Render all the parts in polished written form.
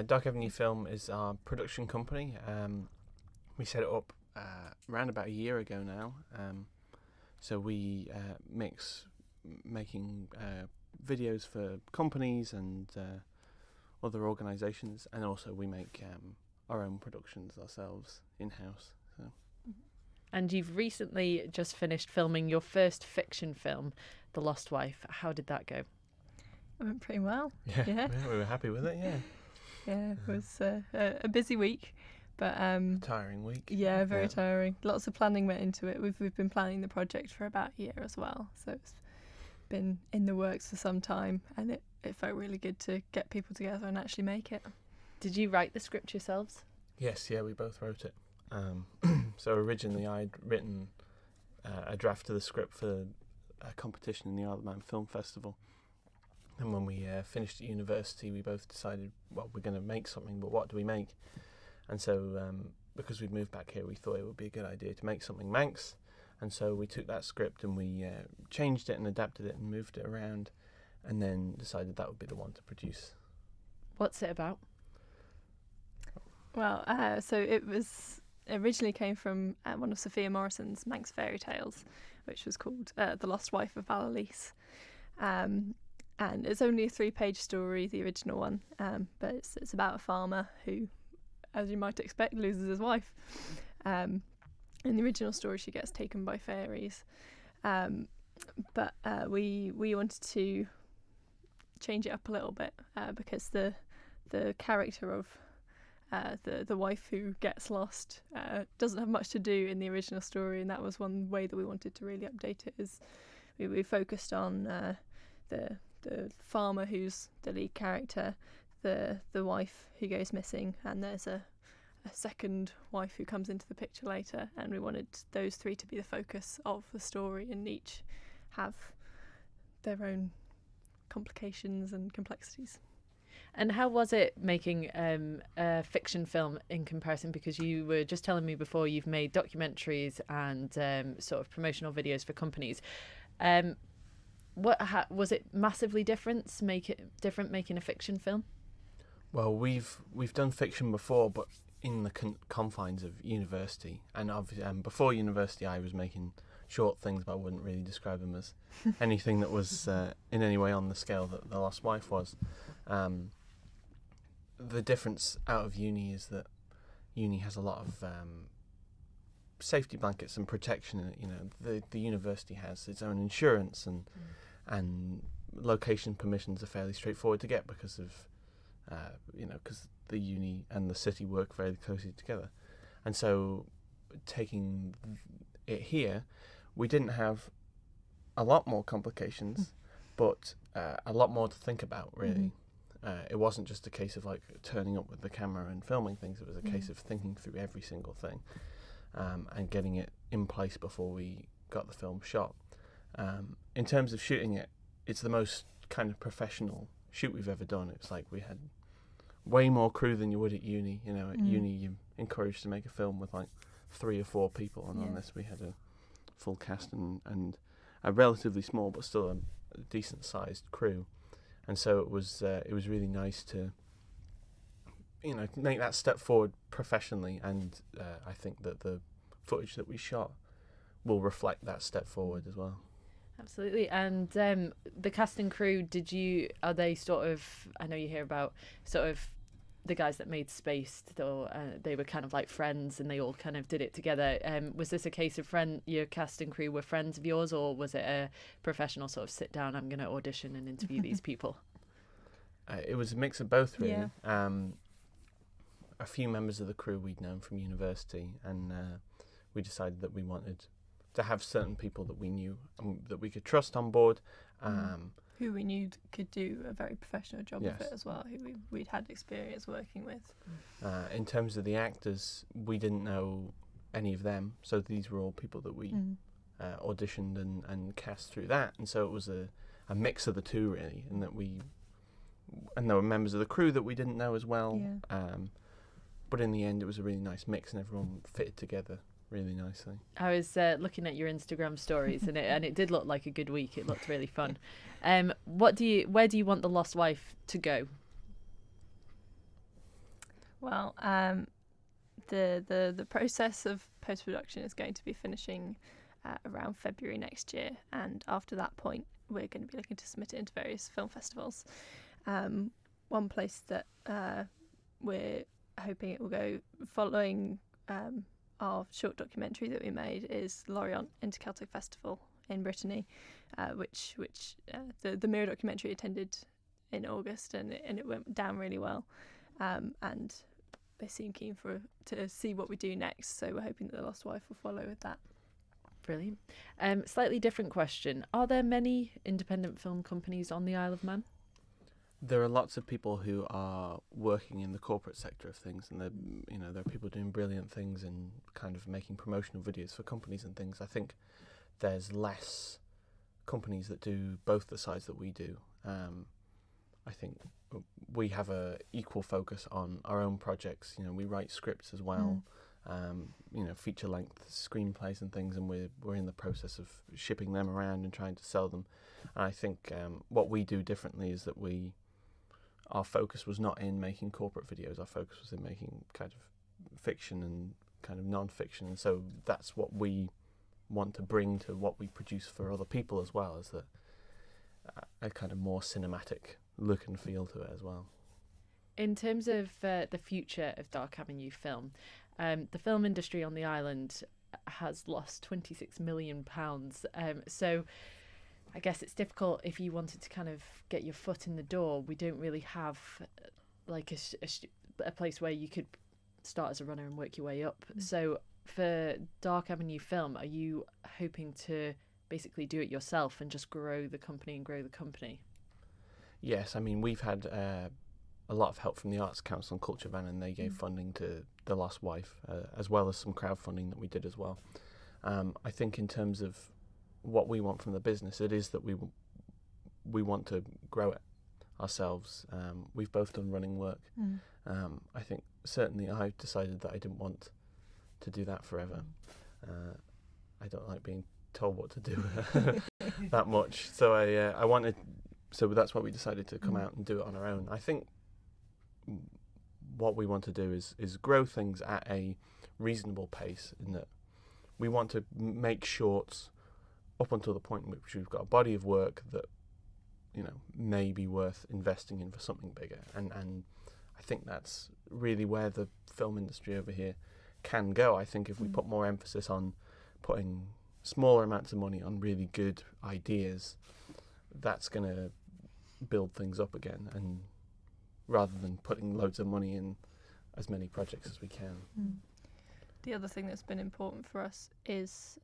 Dark Avenue Film is our production company. We set it up around about a year ago now. So we making videos for companies and other organisations, and also we make our own productions ourselves in-house. So. And you've recently just finished filming your first fiction film, The Lost Wife. How did that go? It went pretty well. Yeah, we were happy with it. Yeah, it was a busy week, but tiring week. Yeah, very tiring. Lots of planning went into it. We've been planning the project for about a year as well, so it's been in the works for some time, and it felt really good to get people together and actually make it. Did you write the script yourselves? Yes, we both wrote it. So originally I'd written a draft of the script for a competition in the Isle of Man Film Festival. And when we finished at university, we both decided, well, we're going to make something, but what do we make? And so because we'd moved back here, we thought it would be a good idea to make something Manx. And so we took that script and we changed it and adapted it and moved it around, and then decided that would be the one to produce. What's it about? Well, so it originally came from one of Sophia Morrison's Manx fairy tales, which was called The Lost Wife of Valalice. And it's only a 3-page story, the original one, but it's about a farmer who, as you might expect, loses his wife. In the original story, she gets taken by fairies, but we wanted to change it up a little bit because the character of the wife who gets lost doesn't have much to do in the original story, and that was one way that we wanted to really update it. Is we focused on the farmer who's the lead character, the wife who goes missing, and there's a second wife who comes into the picture later, and we wanted those three to be the focus of the story, and each have their own complications and complexities. And how was it making a fiction film in comparison? Because you were just telling me before you've made documentaries and sort of promotional videos for companies. Was it massively different making a fiction film? Well, we've done fiction before, but in the confines of university, and obviously before university I was making short things, but I wouldn't really describe them as anything that was in any way on the scale that The Lost Wife was. The difference out of uni is that uni has a lot of safety blankets and protection in it. You know, the university has its own insurance, and location permissions are fairly straightforward to get because of because the uni and the city work very closely together. And so taking it here, we didn't have a lot more complications, but a lot more to think about, really. It wasn't just a case of like turning up with the camera and filming things. It was a case of thinking through every single thing and getting it in place before we got the film shot. In terms of shooting it, it's the most kind of professional shoot we've ever done. It's like we had way more crew than you would at uni. You know, at uni you're encouraged to make a film with like 3 or 4 people, and on this we had a full cast and a relatively small but still a decent sized crew. And so it was really nice to make that step forward professionally, and I think that the footage that we shot will reflect that step forward as well. Absolutely. And the cast and crew, are they sort of, I know you hear about sort of the guys that made Spaced, though they were kind of like friends and they all kind of did it together. Was this a case of your cast and crew were friends of yours, or was it a professional sort of sit down, I'm going to audition and interview these people? It was a mix of both, really. Yeah. A few members of the crew we'd known from university, and we decided that we wanted to have certain people that we knew that we could trust on board. Who we knew could do a very professional job of it as well, who we'd had experience working with. In terms of the actors, we didn't know any of them, so these were all people that we auditioned and cast through that, and so it was a mix of the two, really, and there were members of the crew that we didn't know as well. But in the end, it was a really nice mix, and everyone fitted together really nicely. I was looking at your Instagram stories, and it did look like a good week. It looked really fun. Where do you want The Lost Wife to go? Well, the process of post-production is going to be finishing around February next year, and after that point we're going to be looking to submit it into various film festivals. One place that we're hoping it will go following our short documentary that we made is Lorient Interceltic Festival in Brittany, which the Mirror documentary attended in August, and it went down really well, and they seem keen to see what we do next, so we're hoping that The Lost Wife will follow with that. Brilliant. Slightly different question. Are there many independent film companies on the Isle of Man? There are lots of people who are working in the corporate sector of things, and there are people doing brilliant things in kind of making promotional videos for companies and things. I think there's less companies that do both the sides that we do. I think we have a equal focus on our own projects. We write scripts as well. Feature-length screenplays and things, and we're in the process of shipping them around and trying to sell them. And I think what we do differently is that our focus was not in making corporate videos. Our focus was in making kind of fiction and kind of non-fiction, and so that's what we want to bring to what we produce for other people as well, as a kind of more cinematic look and feel to it as well. In terms of the future of Dark Avenue film, the film industry on the island has lost £26 million. So I guess it's difficult if you wanted to kind of get your foot in the door. We don't really have like a place where you could start as a runner and work your way up. So for Dark Avenue film, are you hoping to basically do it yourself and just grow the company? Yes, I mean, we've had a lot of help from the Arts Council and Culture Van, and they gave funding to The Lost Wife, as well as some crowdfunding that we did as well. I think in terms of what we want from the business, it is that we want to grow it ourselves. We've both done running work. I think certainly I decided that I didn't want to do that forever. I don't like being told what to do that much. So I wanted. So that's why we decided to come out and do it on our own. I think what we want to do is grow things at a reasonable pace, in that we want to make shorts up until the point in which we've got a body of work that may be worth investing in for something bigger. And I think that's really where the film industry over here can go. I think if we put more emphasis on putting smaller amounts of money on really good ideas, that's going to build things up again, and rather than putting loads of money in as many projects as we can. The other thing that's been important for us is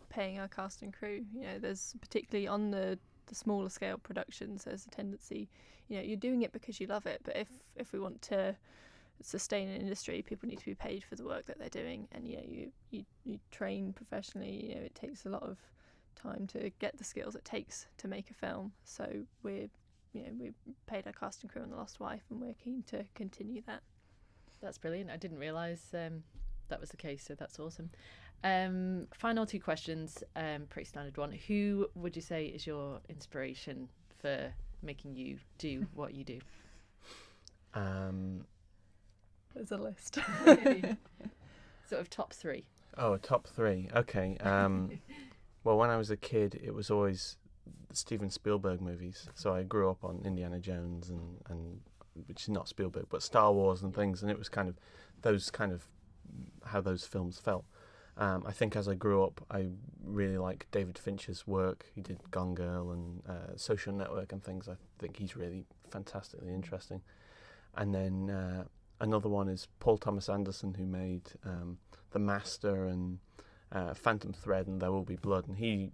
paying our cast and crew. There's particularly on the smaller scale productions, there's a tendency, you're doing it because you love it, but if we want to sustain an industry, people need to be paid for the work that they're doing, and you train professionally. It takes a lot of time to get the skills it takes to make a film. So we paid our cast and crew on The Lost Wife, and we're keen to continue that. That's brilliant. I didn't realise that was the case, so that's awesome. Final two questions, pretty standard one. Who would you say is your inspiration for making you do what you do? There's a list. Sort of top three. Oh, top three. Okay. Well, when I was a kid, it was always the Steven Spielberg movies. So I grew up on Indiana Jones and which is not Spielberg, but Star Wars and things, and it was kind of how those films felt. I think as I grew up, I really like David Fincher's work. He did Gone Girl and Social Network and things. I think he's really fantastically interesting. And then another one is Paul Thomas Anderson, who made The Master and Phantom Thread and There Will Be Blood, and he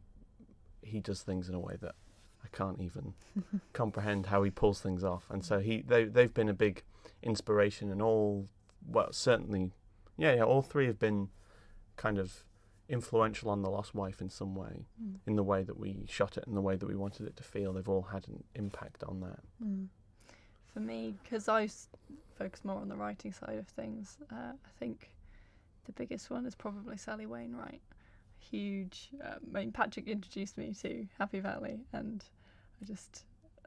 does things in a way that I can't even comprehend how he pulls things off. And so they've been a big inspiration, and all three have been kind of influential on The Lost Wife in some way, in the way that we shot it and the way that we wanted it to feel. They've all had an impact on that. For me, because I focus more on the writing side of things, I think the biggest one is probably Sally Wainwright. Huge. Patrick introduced me to Happy Valley, and I just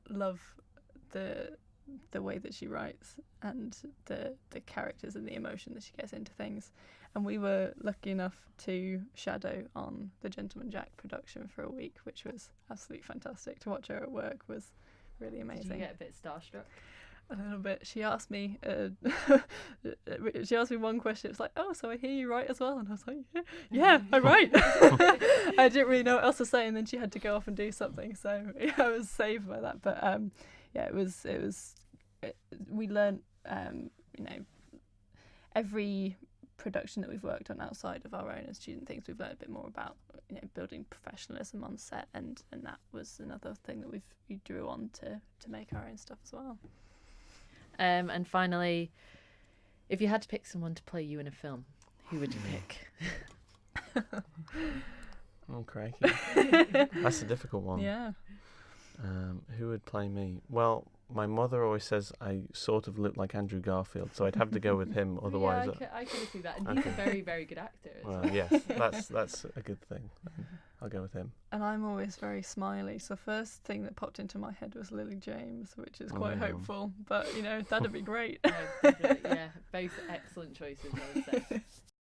love the the way that she writes and the characters and the emotion that she gets into things. And we were lucky enough to shadow on the Gentleman Jack production for a week, which was absolutely fantastic. To watch her at work was really amazing. Did you get a bit starstruck? A little bit. She asked me one question. It was like, "Oh, so I hear you write as well?" And I was like, "Yeah, I write." I didn't really know what else to say, and then she had to go off and do something, so yeah, I was saved by that. But yeah, we learnt, every production that we've worked on outside of our own as student things, we've learned a bit more about building professionalism on set, and that was another thing that we drew on to make our own stuff as well. And finally, if you had to pick someone to play you in a film, who would you pick? Oh, crikey. That's a difficult one. Yeah. Who would play me? Well, my mother always says I sort of look like Andrew Garfield, so I'd have to go with him. Otherwise, yeah, I can see that, and he's a very, very good actor. Well, yes, that's a good thing. I'll go with him. And I'm always very smiley, so first thing that popped into my head was Lily James, which is quite hopeful, but that'd be great. No, definitely, yeah, both excellent choices, I would say.